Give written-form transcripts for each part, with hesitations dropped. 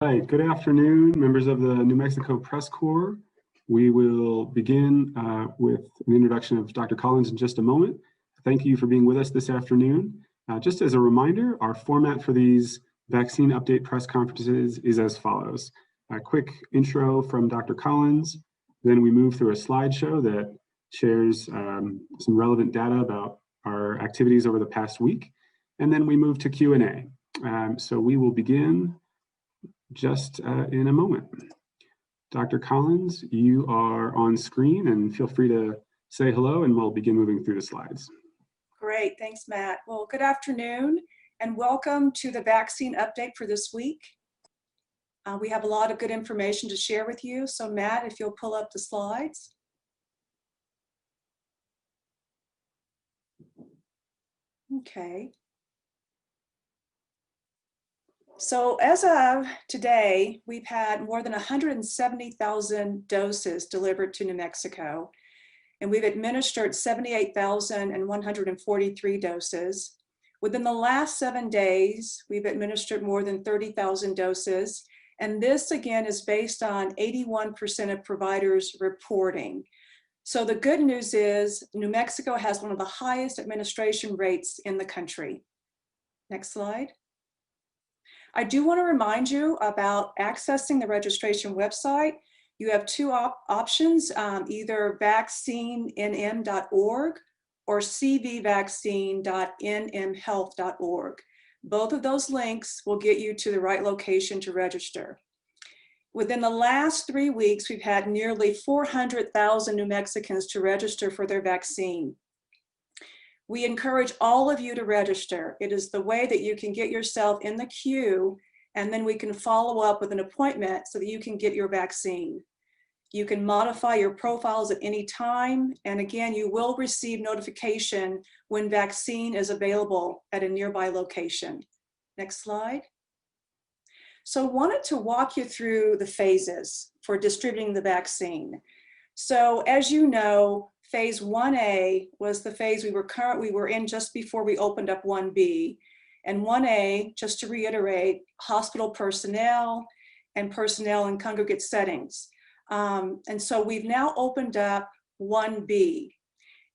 Hi, good afternoon, members of the New Mexico Press Corps. We will begin with an introduction of Dr. Collins in just a moment. Thank you for being with us this afternoon. Just as a reminder, our format for these vaccine update press conferences is as follows. A quick intro from Dr. Collins, then we move through a slideshow that shares some relevant data about our activities over the past week, and then we move to Q&A. So we will begin just in a moment. Dr. Collins, you are on screen and feel free to say hello and we'll begin moving through the slides. Great, thanks Matt. Well, good afternoon and welcome to the vaccine update for this week. We have a lot of good information to share with you. So Matt, if you'll pull up the slides. Okay. So as of today, we've had more than 170,000 doses delivered to New Mexico, and we've administered 78,143 doses. Within the last 7 days, we've administered more than 30,000 doses, and this again is based on 81% of providers reporting. So the good news is New Mexico has one of the highest administration rates in the country. Next slide. I do want to remind you about accessing the registration website. You have two options, either vaccinenm.org or cvvaccine.nmhealth.org. Both of those links will get you to the right location to register. Within the last 3 weeks, we've had nearly 400,000 New Mexicans to register for their vaccine. We encourage all of you to register. It is the way that you can get yourself in the queue, and then we can follow up with an appointment so that you can get your vaccine. You can modify your profiles at any time, and again, you will receive notification when vaccine is available at a nearby location. Next slide. So I wanted to walk you through the phases for distributing the vaccine. So as you know, Phase 1A was the phase we were in just before we opened up 1B. And 1A, just to reiterate, hospital personnel and personnel in congregate settings. And so we've now opened up 1B.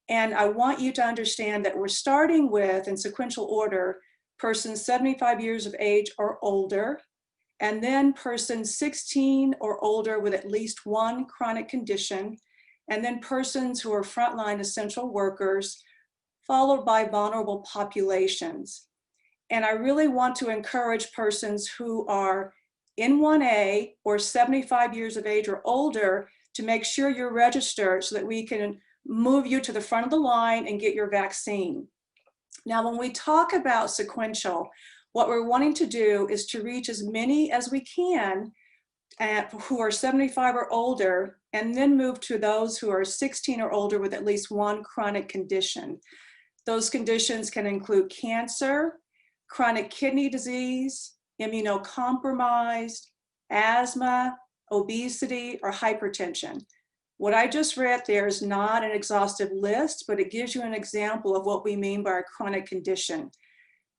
And I want you to understand that we're starting with, in sequential order, persons 75 years of age or older, and then persons 16 or older with at least one chronic condition, and then persons who are frontline essential workers, followed by vulnerable populations. And I really want to encourage persons who are in 1A or 75 years of age or older to make sure you're registered so that we can move you to the front of the line and get your vaccine. Now, when we talk about sequential, what we're wanting to do is to reach as many as we can who are 75 or older, and then move to those who are 16 or older with at least one chronic condition. Those conditions can include cancer, chronic kidney disease, immunocompromised, asthma, obesity, or hypertension. What I just read there is not an exhaustive list, but it gives you an example of what we mean by a chronic condition.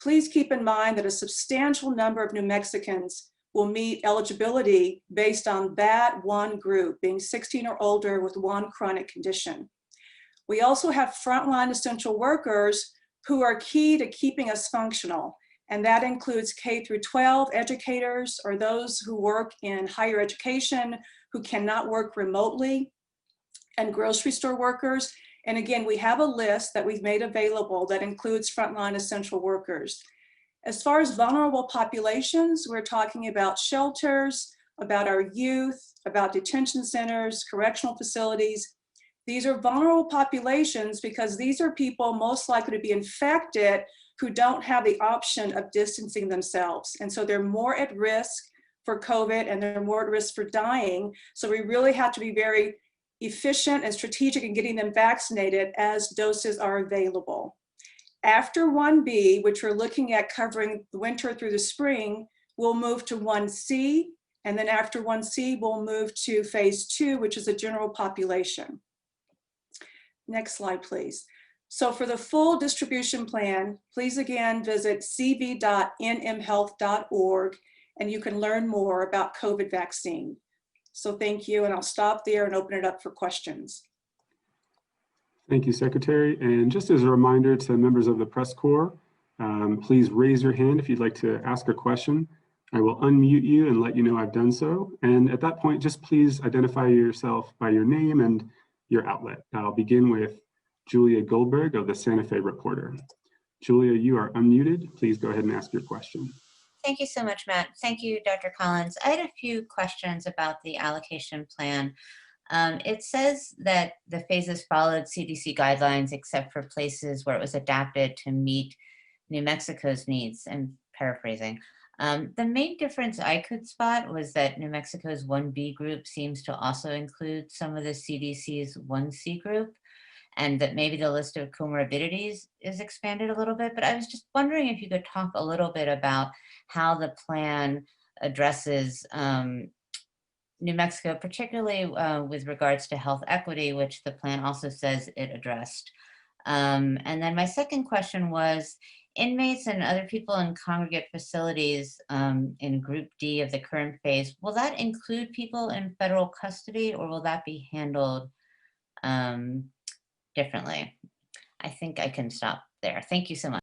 Please keep in mind that a substantial number of New Mexicans will meet eligibility based on that one group, being 16 or older with one chronic condition. We also have frontline essential workers who are key to keeping us functional, and that includes K through 12 educators or those who work in higher education who cannot work remotely, and grocery store workers. And again, we have a list that we've made available that includes frontline essential workers. As far as vulnerable populations, we're talking about shelters, about our youth, about detention centers, correctional facilities. These are vulnerable populations because these are people most likely to be infected who don't have the option of distancing themselves. And so they're more at risk for COVID and they're more at risk for dying. So we really have to be very efficient and strategic in getting them vaccinated as doses are available. After 1B, which we're looking at covering the winter through the spring, we'll move to 1C, and then after 1C, we'll move to phase 2, which is a general population. Next slide, please. So for the full distribution plan, please again visit cv.nmhealth.org, and you can learn more about COVID vaccine. So thank you, and I'll stop there and open it up for questions. Thank you, Secretary. And just as a reminder to members of the press corps, please raise your hand if you'd like to ask a question. I will unmute you and let you know I've done so. And at that point, just please identify yourself by your name and your outlet. I'll begin with Julia Goldberg of the Santa Fe Reporter. Julia, you are unmuted. Please go ahead and ask your question. Thank you so much, Matt. Thank you, Dr. Collins. I had a few questions about the allocation plan. It says that the phases followed CDC guidelines except for places where it was adapted to meet New Mexico's needs. I'm paraphrasing. The main difference I could spot was that New Mexico's 1B group seems to also include some of the CDC's 1C group, and that maybe the list of comorbidities is expanded a little bit. But I was just wondering if you could talk a little bit about how the plan addresses New Mexico, particularly with regards to health equity, which the plan also says it addressed. And then my second question was, inmates and other people in congregate facilities in Group D of the current phase, will that include people in federal custody, or will that be handled differently? I think I can stop there. Thank you so much.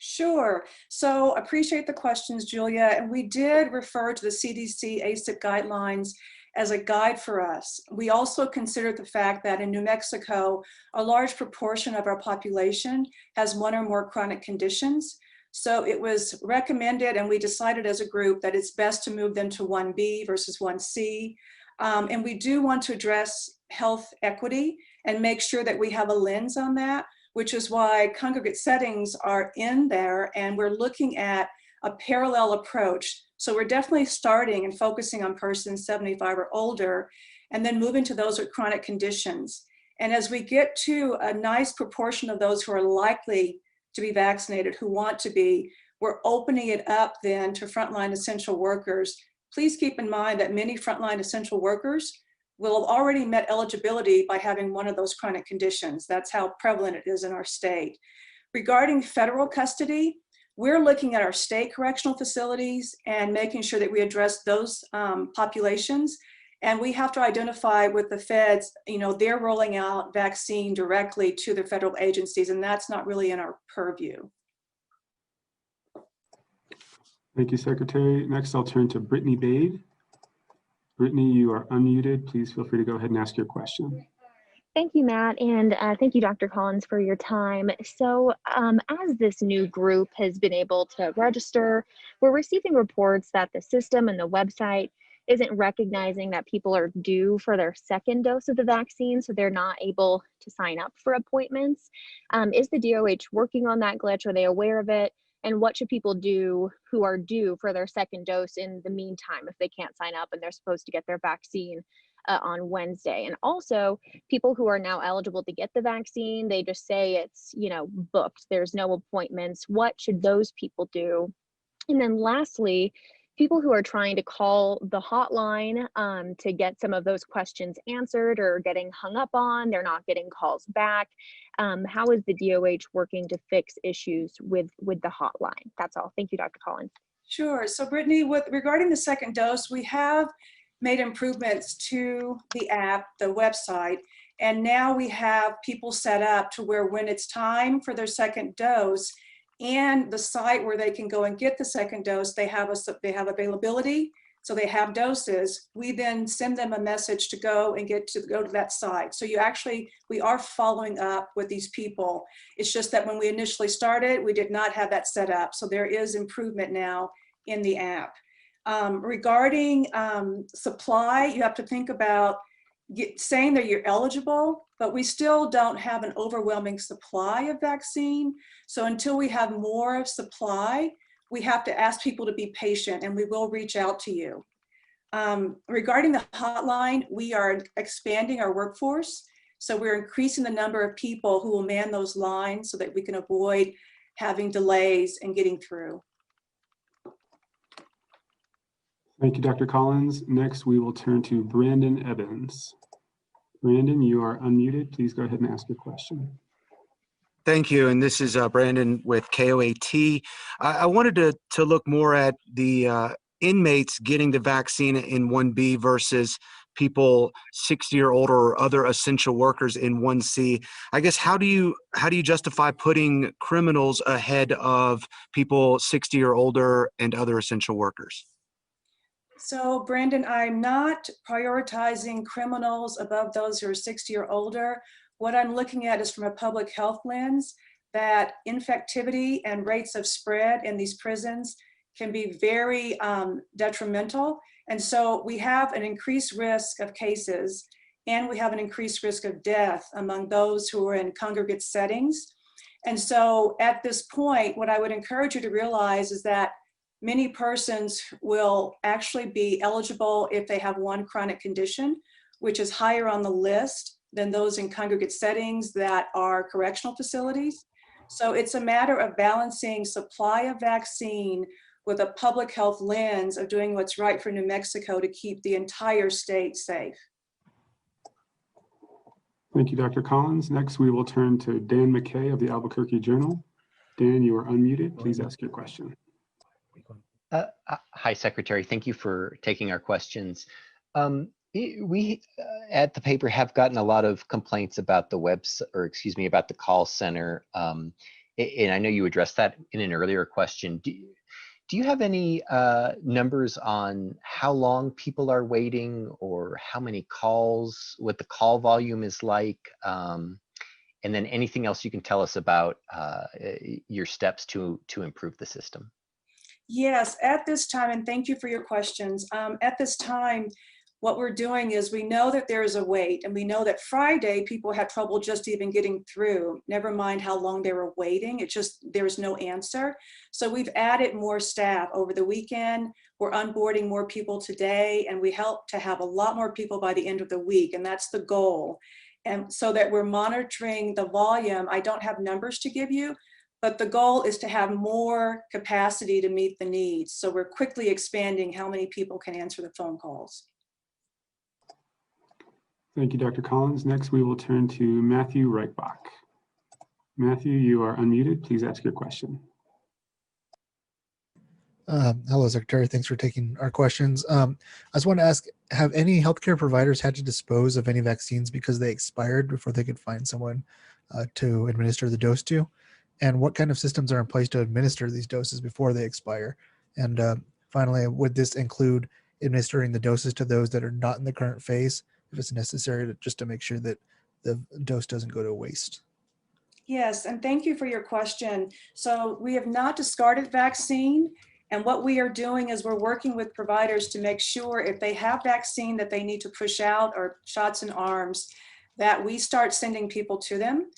Sure. So appreciate the questions, Julia. And we did refer to the CDC ACIP guidelines as a guide for us. We also considered the fact that in New Mexico, a large proportion of our population has one or more chronic conditions. So it was recommended, and we decided as a group that it's best to move them to 1B versus 1C. And we do want to address health equity and make sure that we have a lens on that, which is why congregate settings are in there, and we're looking at a parallel approach. So we're definitely starting and focusing on persons 75 or older, and then moving to those with chronic conditions. And as we get to a nice proportion of those who are likely to be vaccinated, who want to be, we're opening it up then to frontline essential workers. Please keep in mind that many frontline essential workers will have already met eligibility by having one of those chronic conditions. That's how prevalent it is in our state. Regarding federal custody, we're looking at our state correctional facilities and making sure that we address those populations. And we have to identify with the feds, they're rolling out vaccine directly to the federal agencies, and that's not really in our purview. Thank you, Secretary. Next, I'll turn to Brittany Bade. Brittany, you are unmuted. Please feel free to go ahead and ask your question. Thank you, Matt, and thank you, Dr. Collins, for your time. So as this new group has been able to register, we're receiving reports that the system and the website isn't recognizing that people are due for their second dose of the vaccine, so they're not able to sign up for appointments. Is the DOH working on that glitch? Are they aware of it? And what should people do who are due for their second dose in the meantime if they can't sign up and they're supposed to get their vaccine on Wednesday? And also, people who are now eligible to get the vaccine, they just say it's, booked. There's no appointments. What should those people do? And then lastly, people who are trying to call the hotline to get some of those questions answered or getting hung up on, they're not getting calls back. How is the DOH working to fix issues with the hotline? That's all. Thank you, Dr. Collins. Sure. So Brittany, regarding the second dose, we have made improvements to the app, the website, and now we have people set up to where when it's time for their second dose and the site where they can go and get the second dose, they have availability, so they have doses. We then send them a message to go to that site. So we are following up with these people. It's just that when we initially started, we did not have that set up. So there is improvement now in the app. Regarding supply, you have to think about saying that you're eligible, but we still don't have an overwhelming supply of vaccine. So until we have more supply, we have to ask people to be patient, and we will reach out to you. Regarding the hotline, we are expanding our workforce. So we're increasing the number of people who will man those lines so that we can avoid having delays and getting through. Thank you, Dr. Collins. Next, we will turn to Brandon Evans. Brandon, you are unmuted. Please go ahead and ask your question. Thank you, and this is Brandon with KOAT. I wanted to look more at the inmates getting the vaccine in 1B versus people 60 or older or other essential workers in 1C. I guess how do you justify putting criminals ahead of people 60 or older and other essential workers? So Brandon, I'm not prioritizing criminals above those who are 60 or older. What I'm looking at is from a public health lens that infectivity and rates of spread in these prisons can be very detrimental. And so we have an increased risk of cases, and we have an increased risk of death among those who are in congregate settings. And so at this point, what I would encourage you to realize is that many persons will actually be eligible if they have one chronic condition, which is higher on the list than those in congregate settings that are correctional facilities. So it's a matter of balancing supply of vaccine with a public health lens of doing what's right for New Mexico to keep the entire state safe. Thank you, Dr. Collins. Next, we will turn to Dan McKay of the Albuquerque Journal. Dan, you are unmuted. Please ask your question. Hi, Secretary. Thank you for taking our questions. We at the paper have gotten a lot of complaints about the about the call center. And I know you addressed that in an earlier question. Do you have any numbers on how long people are waiting, or how many calls, what the call volume is like? And then anything else you can tell us about your steps to improve the system? Yes, at this time, and thank you for your questions. At this time, what we're doing is we know that there is a wait, and we know that Friday people had trouble just even getting through, never mind how long they were waiting. It's just, there's no answer. So we've added more staff over the weekend. We're onboarding more people today, and we hope to have a lot more people by the end of the week, and that's the goal. And so that we're monitoring the volume. I don't have numbers to give you, but the goal is to have more capacity to meet the needs. So we're quickly expanding how many people can answer the phone calls. Thank you, Dr. Collins. Next, we will turn to Matthew Reichbach. Matthew, you are unmuted. Please ask your question. Hello, Secretary. Thanks for taking our questions. I just want to ask, have any healthcare providers had to dispose of any vaccines because they expired before they could find someone to administer the dose to? And what kind of systems are in place to administer these doses before they expire? And finally, would this include administering the doses to those that are not in the current phase, if it's necessary, just to make sure that the dose doesn't go to waste? Yes, and thank you for your question. So we have not discarded vaccine. And what we are doing is we're working with providers to make sure if they have vaccine that they need to push out or shots in arms, that we start sending people to them.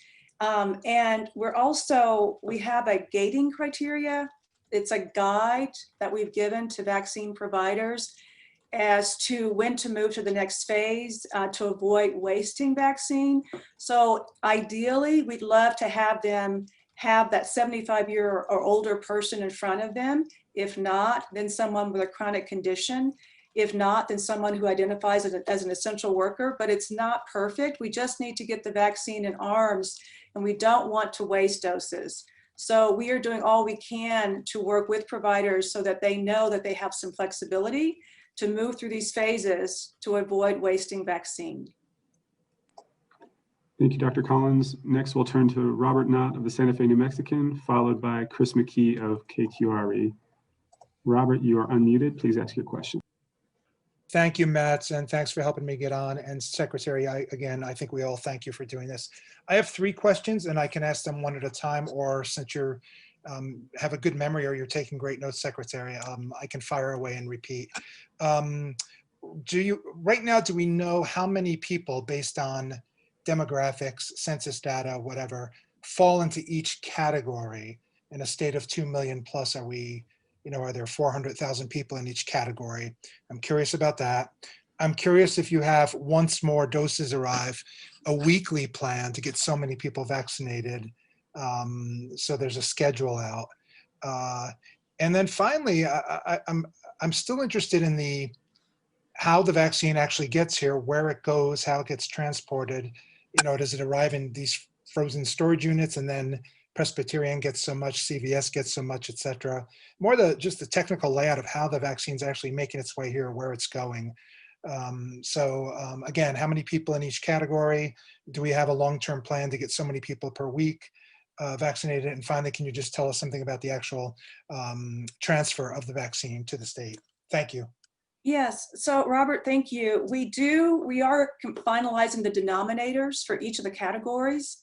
And we have a gating criteria. It's a guide that we've given to vaccine providers as to when to move to the next phase to avoid wasting vaccine. So ideally, we'd love to have them have that 75-year or older person in front of them. If not, then someone with a chronic condition. If not, then someone who identifies as an essential worker, but it's not perfect. We just need to get the vaccine in arms, and we don't want to waste doses. So we are doing all we can to work with providers so that they know that they have some flexibility to move through these phases to avoid wasting vaccine. Thank you, Dr. Collins. Next, we'll turn to Robert Knott of the Santa Fe New Mexican, followed by Chris McKee of KQRE. Robert, you are unmuted. Please ask your question. Thank you, Matt, and thanks for helping me get on. And Secretary, I think we all thank you for doing this. I have 3 questions, and I can ask them one at a time, or since you're have a good memory or you're taking great notes, Secretary, I can fire away and repeat. Right now, do we know how many people, based on demographics, census data, whatever, fall into each category? In a state of 2 million plus, are there 400,000 people in each category? I'm curious about that. I'm curious if you have, once more doses arrive, a weekly plan to get so many people vaccinated. So there's a schedule out. And then finally, I'm still interested in how the vaccine actually gets here, where it goes, how it gets transported. Does it arrive in these frozen storage units and then Presbyterian gets so much, CVS gets so much, et cetera. More just the technical layout of how the vaccine's actually making its way here, where it's going. Again, how many people in each category? Do we have a long-term plan to get so many people per week vaccinated? And finally, can you just tell us something about the actual transfer of the vaccine to the state? Thank you. Yes, so Robert, thank you. We are finalizing the denominators for each of the categories.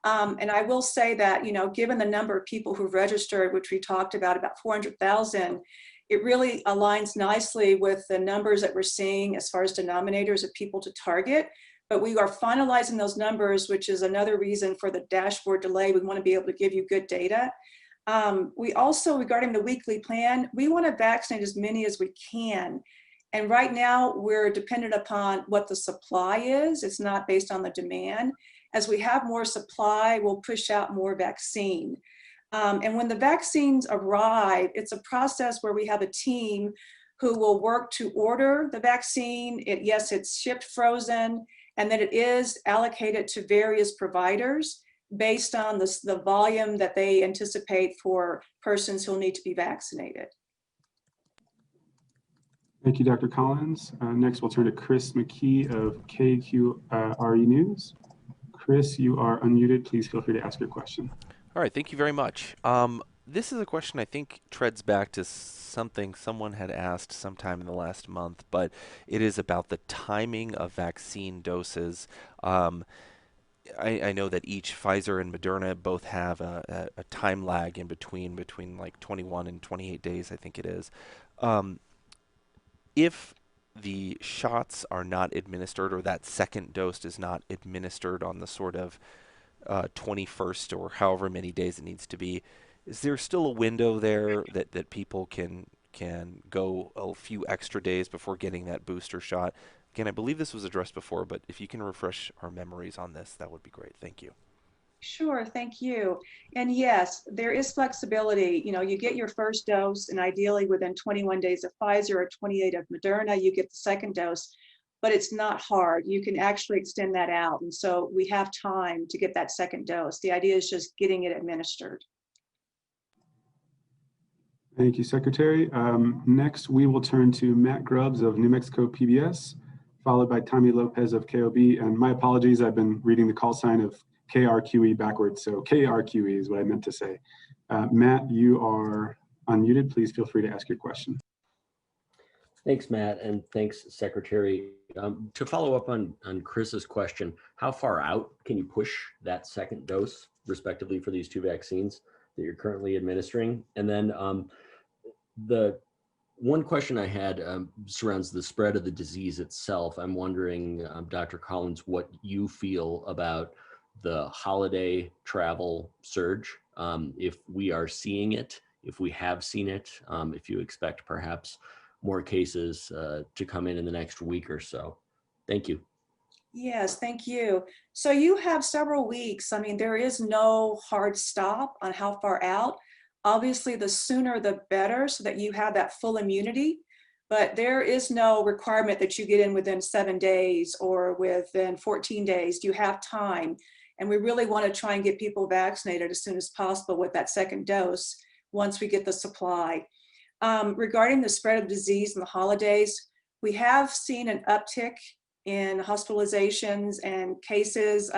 And I will say that, given the number of people who've registered, which we talked about 400,000, it really aligns nicely with the numbers that we're seeing as far as denominators of people to target. But we are finalizing those numbers, which is another reason for the dashboard delay. We want to be able to give you good data. We also, regarding the weekly plan, we want to vaccinate as many as we can. And right now, we're dependent upon what the supply is. It's not based on the demand. As we have more supply, we'll push out more vaccine. And when the vaccines arrive, it's a process where we have a team who will work to order the vaccine. Yes, it's shipped frozen, and then it is allocated to various providers based on the volume that they anticipate for persons who'll need to be vaccinated. Thank you, Dr. Collins. Next, we'll turn to Chris McKee of KRQE News. Chris, you are unmuted. Please feel free to ask your question. All right, thank you very much. This is a question I think treads back to something someone had asked sometime in the last month, but it is about the timing of vaccine doses. I know that each Pfizer and Moderna both have a time lag in between like 21 and 28 days, I think it is. If the shots are not administered, or that second dose is not administered on the sort of 21st or however many days it needs to be, is there still a window there that people can go a few extra days before getting that booster shot? Again, I believe this was addressed before, but if you can refresh our memories on this, that would be great. Thank you. Sure, thank you. And yes, there is flexibility. You get your first dose, and ideally within 21 days of Pfizer or 28 of Moderna, you get the second dose, but it's not hard. You can actually extend that out. And so we have time to get that second dose. The idea is just getting it administered. Thank you, Secretary. Next, we will turn to Matt Grubbs of New Mexico PBS, followed by Tommy Lopez of KOB. And my apologies, I've been reading the call sign of KRQE backwards, so KRQE is what I meant to say. Matt, you are unmuted. Please feel free to ask your question. Thanks, Matt, and thanks, Secretary. To follow up on Chris's question, how far out can you push that second dose, respectively, for these two vaccines that you're currently administering? And then the one question I had surrounds the spread of the disease itself. I'm wondering, Dr. Collins, what you feel about the holiday travel surge, if we are seeing it, if we have seen it, if you expect perhaps more cases to come in the next week or so. Thank you. Yes, thank you. So you have several weeks. I mean, there is no hard stop on how far out. Obviously, the sooner the better, so that you have that full immunity. But there is no requirement that you get in within 7 days or within 14 days. You have time. And we really want to try and get people vaccinated as soon as possible with that second dose once we get the supply. Regarding the spread of disease in the holidays, we have seen an uptick in hospitalizations and cases.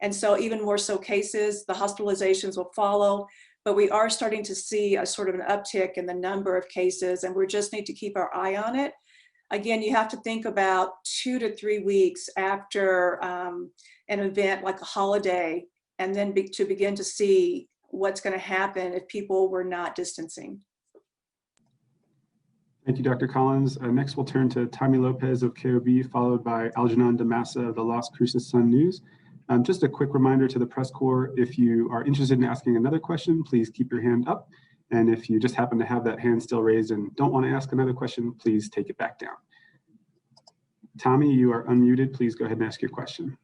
And so even more so cases, the hospitalizations will follow. But we are starting to see a sort of an uptick in the number of cases, and we just need to keep our eye on it. Again, you have to think about 2 to 3 weeks after an event like a holiday, and then to begin to see what's going to happen if people were not distancing. Thank you, Dr. Collins. Next, we'll turn to Tommy Lopez of KOB, followed by Algernon Damassa of the Las Cruces Sun News. Just a quick reminder to the press corps, if you are interested in asking another question, please keep your hand up. And if you just happen to have that hand still raised and don't want to ask another question, please take it back down. Tommy, you are unmuted. Please go ahead and ask your question.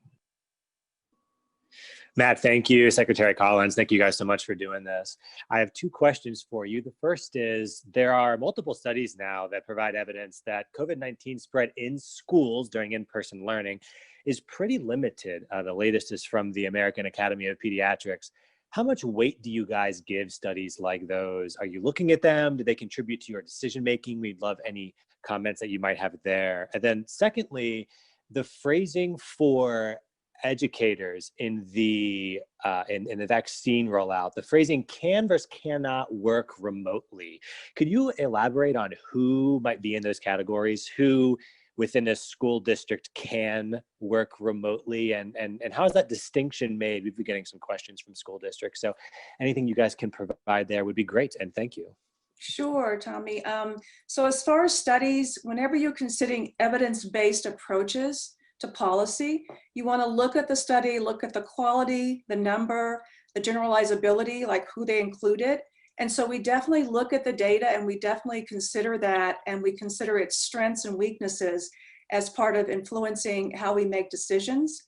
Matt, thank you. Secretary Collins, thank you guys so much for doing this. I have 2 questions for you. The first is, there are multiple studies now that provide evidence that COVID-19 spread in schools during in-person learning is pretty limited. The latest is from the American Academy of Pediatrics. how much weight do you guys give studies like those? Are you looking at them? Do they contribute to your decision making? We'd love any comments that you might have there. And then secondly, the phrasing for educators in the vaccine rollout, the phrasing can versus cannot work remotely. Could you elaborate on who might be in those categories, who within a school district can work remotely, and how is that distinction made? We've been getting some questions from school districts, so anything you guys can provide there would be great, and thank you. Sure, Tommy. So as far as studies, whenever you're considering evidence-based approaches to policy, you want to look at the study, look at the quality, the number, the generalizability, like who they included. And so we definitely look at the data and we definitely consider that, and we consider its strengths and weaknesses as part of influencing how we make decisions.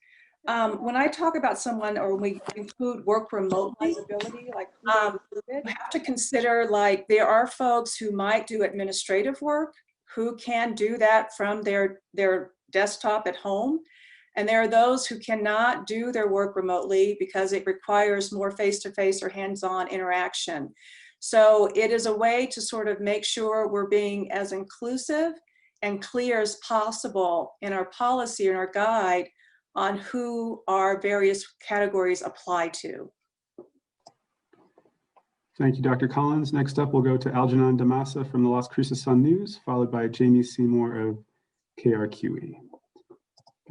When I talk about someone, or when we include work remotely, like we have to consider, like, there are folks who might do administrative work who can do that from their desktop at home. And there are those who cannot do their work remotely because it requires more face-to-face or hands-on interaction. So it is a way to sort of make sure we're being as inclusive and clear as possible in our policy and our guide on who our various categories apply to. Thank you, Dr. Collins. Next up, we'll go to Algernon Damasa from the Las Cruces Sun News, followed by Jamie Seymour of KRQE.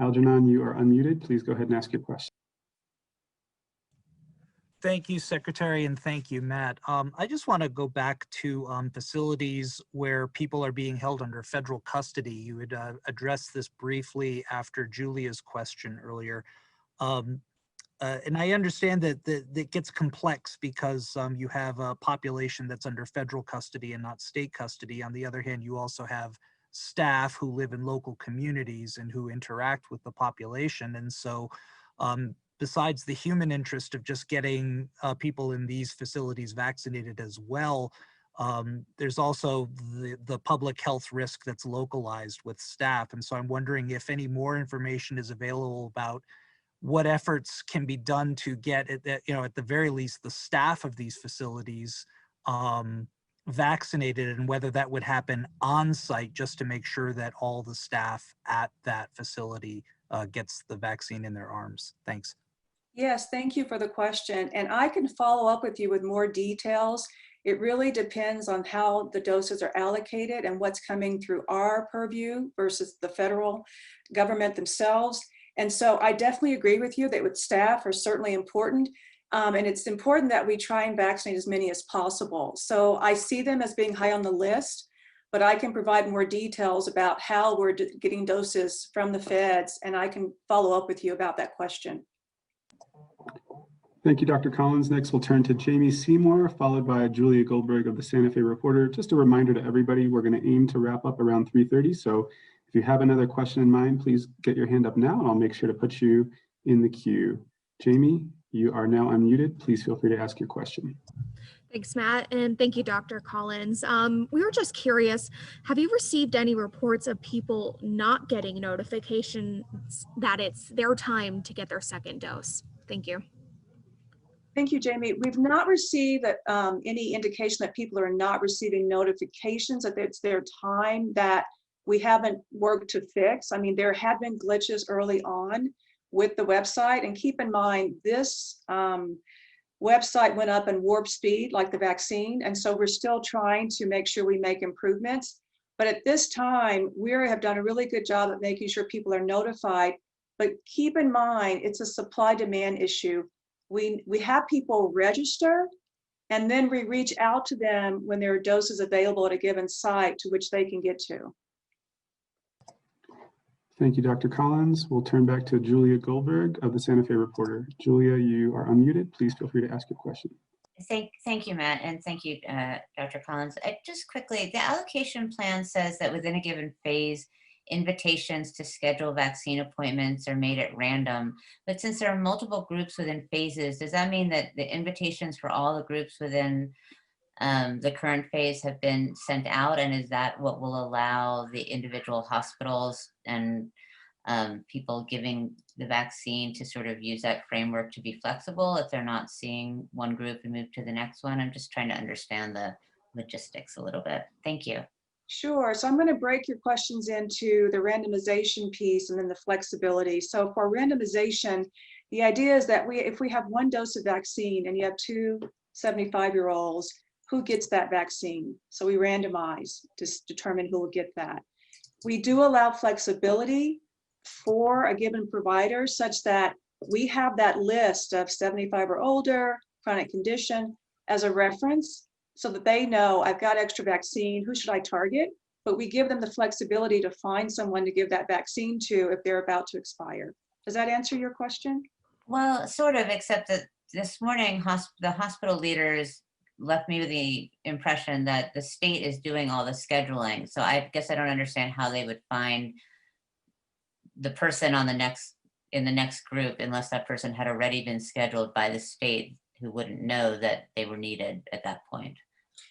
Algernon, you are unmuted. Please go ahead and ask your question. Thank you, Secretary, and thank you, Matt. I just want to go back to facilities where people are being held under federal custody. You had addressed this briefly after Julia's question earlier. And I understand that it gets complex because you have a population that's under federal custody and not state custody. On the other hand, you also have staff who live in local communities and who interact with the population. And so besides the human interest of just getting people in these facilities vaccinated as well, there's also the public health risk that's localized with staff. And so I'm wondering if any more information is available about what efforts can be done to get at the very least the staff of these facilities vaccinated, and whether that would happen on site just to make sure that all the staff at that facility gets the vaccine in their arms. Thanks. Yes, thank you for the question. And I can follow up with you with more details. It really depends on how the doses are allocated and what's coming through our purview versus the federal government themselves. And so I definitely agree with you that with staff are certainly important. And it's important that we try and vaccinate as many as possible. So I see them as being high on the list, but I can provide more details about how we're getting doses from the feds, and I can follow up with you about that question. Thank you, Dr. Collins. Next, we'll turn to Jamie Seymour, followed by Julia Goldberg of the Santa Fe Reporter. Just a reminder to everybody, we're going to aim to wrap up around 3:30. So if you have another question in mind, please get your hand up now, and I'll make sure to put you in the queue. Jamie, you are now unmuted. Please feel free to ask your question. Thanks, Matt, and thank you, Dr. Collins. We were just curious, have you received any reports of people not getting notifications that it's their time to get their second dose? Thank you. Thank you, Jamie. We've not received any indication that people are not receiving notifications that it's their time that we haven't worked to fix. I mean, there have been glitches early on with the website, and keep in mind this website went up in warp speed like the vaccine, and so we're still trying to make sure we make improvements. But at this time, we have done a really good job at making sure people are notified. But keep in mind, it's a supply-demand issue. We have people register, and then we reach out to them when there are doses available at a given site to which they can get to. Thank you, Dr. Collins. We'll turn back to Julia Goldberg of the Santa Fe Reporter. Julia, you are unmuted. Please feel free to ask your question. Thank you, Matt, and thank you, Dr. Collins. Just quickly, the allocation plan says that within a given phase, invitations to schedule vaccine appointments are made at random. But since there are multiple groups within phases, does that mean that the invitations for all the groups within the current phase have been sent out? And is that what will allow the individual hospitals and people giving the vaccine to sort of use that framework to be flexible if they're not seeing one group and move to the next one? I'm just trying to understand the logistics a little bit. Thank you. Sure. So I'm going to break your questions into the randomization piece and then the flexibility. So for randomization, the idea is that if we have one dose of vaccine and you have two 75-year-olds, who gets that vaccine? So we randomize to determine who will get that. We do allow flexibility for a given provider such that we have that list of 75 or older, chronic condition as a reference so that they know I've got extra vaccine, who should I target? But we give them the flexibility to find someone to give that vaccine to if they're about to expire. Does that answer your question? Well, sort of, except that this morning the hospital leaders left me with the impression that the state is doing all the scheduling. So I guess I don't understand how they would find the person in the next group unless that person had already been scheduled by the state, who wouldn't know that they were needed at that point.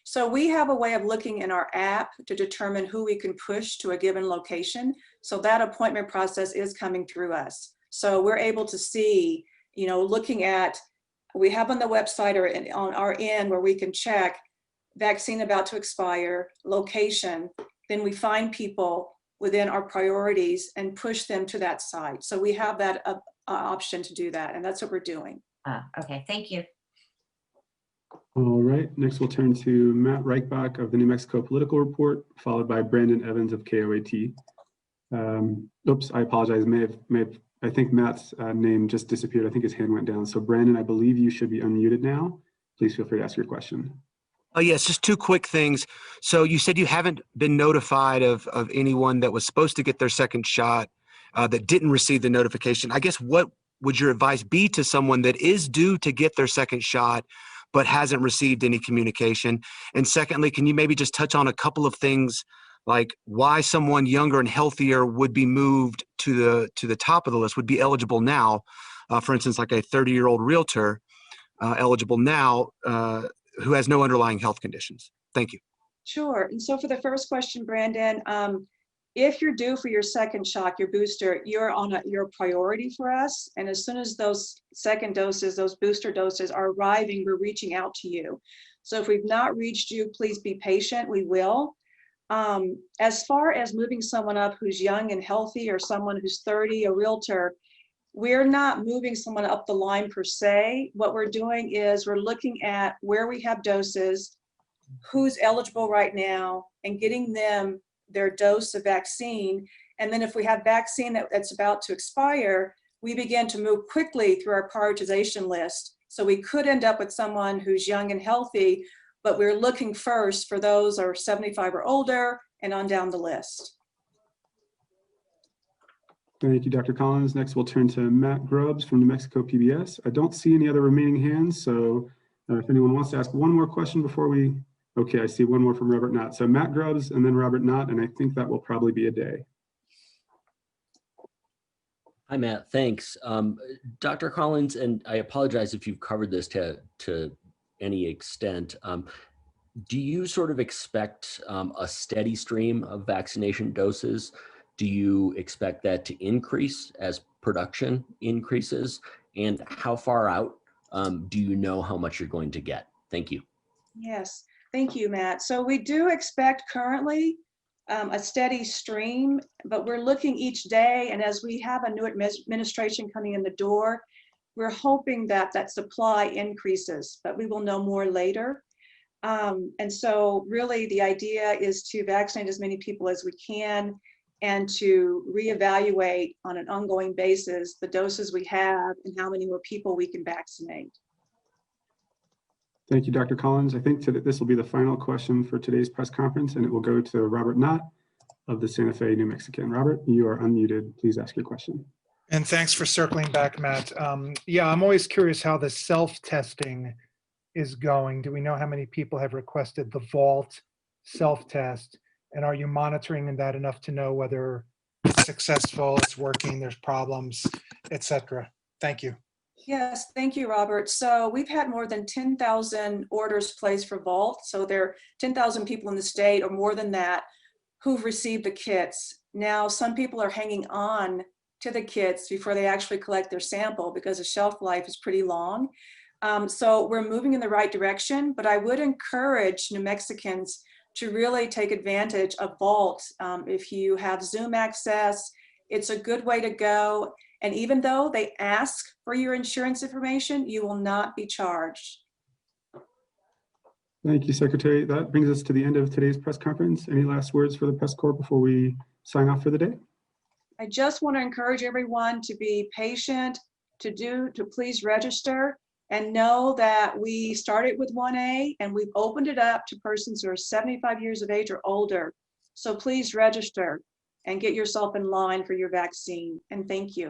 So we have a way of looking in our app to determine who we can push to a given location. So that appointment process is coming through us. So we're able to see, looking at, we have on the website or on our end where we can check vaccine about to expire, location, then we find people within our priorities and push them to that site. So we have that option to do that, and that's what we're doing. Okay, thank you. All right, next we'll turn to Matt Reichbach of the New Mexico Political Report, followed by Brandon Evans of KRQE. Oops, I apologize. I think Matt's name just disappeared. I think his hand went down. So Brandon, I believe you should be unmuted now. Please feel free to ask your question. Oh, yes, just two quick things. So you said you haven't been notified of anyone that was supposed to get their second shot that didn't receive the notification. I guess what would your advice be to someone that is due to get their second shot but hasn't received any communication? And secondly, can you maybe just touch on a couple of things like why someone younger and healthier would be moved to the top of the list, would be eligible now? For instance, like a 30-year-old realtor eligible now who has no underlying health conditions. Thank you. Sure. And so for the first question, Brandon, if you're due for your second shot, your booster, you're a priority for us. And as soon as those second doses, those booster doses are arriving, we're reaching out to you. So if we've not reached you, please be patient. We will. As far as moving someone up who's young and healthy or someone who's 30, a realtor, we're not moving someone up the line per se. What we're doing is we're looking at where we have doses, who's eligible right now, and getting them their dose of vaccine. And then if we have vaccine that's about to expire, we begin to move quickly through our prioritization list. So we could end up with someone who's young and healthy, but we're looking first for those who are 75 or older and on down the list. Thank you, Dr. Collins. Next, we'll turn to Matt Grubbs from New Mexico PBS. I don't see any other remaining hands, so if anyone wants to ask one more question before we, okay, I see one more from Robert Knott. So Matt Grubbs and then Robert Knott, and I think that will probably be a day. Hi, Matt, thanks. Dr. Collins, and I apologize if you've covered this to any extent. Do you sort of expect a steady stream of vaccination doses? Do you expect that to increase as production increases? And how far out do you know how much you're going to get? Thank you. Yes, thank you, Matt. So we do expect currently a steady stream, but we're looking each day. And as we have a new administration coming in the door, we're hoping that that supply increases, but we will know more later. And so really the idea is to vaccinate as many people as we can and to reevaluate on an ongoing basis the doses we have and how many more people we can vaccinate. Thank you, Dr. Collins. I think this will be the final question for today's press conference, and it will go to Robert Knott of the Santa Fe New Mexican. Robert, you are unmuted. Please ask your question. And thanks for circling back, Matt. Yeah, I'm always curious how the self-testing is going. Do we know how many people have requested the Vault self-test? And are you monitoring that enough to know whether it's successful, it's working, there's problems, etc.? Thank you. Yes, thank you, Robert. So we've had more than 10,000 orders placed for Vault. So there are 10,000 people in the state or more than that who've received the kits. Now, some people are hanging on to the kits before they actually collect their sample, because the shelf life is pretty long. So we're moving in the right direction, but I would encourage New Mexicans to really take advantage of Vault. If you have Zoom access, it's a good way to go. And even though they ask for your insurance information, you will not be charged. Thank you, Secretary. That brings us to the end of today's press conference. Any last words for the press corps before we sign off for the day? I just want to encourage everyone to be patient, to please register, and know that we started with 1A and we've opened it up to persons who are 75 years of age or older. So please register and get yourself in line for your vaccine. And thank you.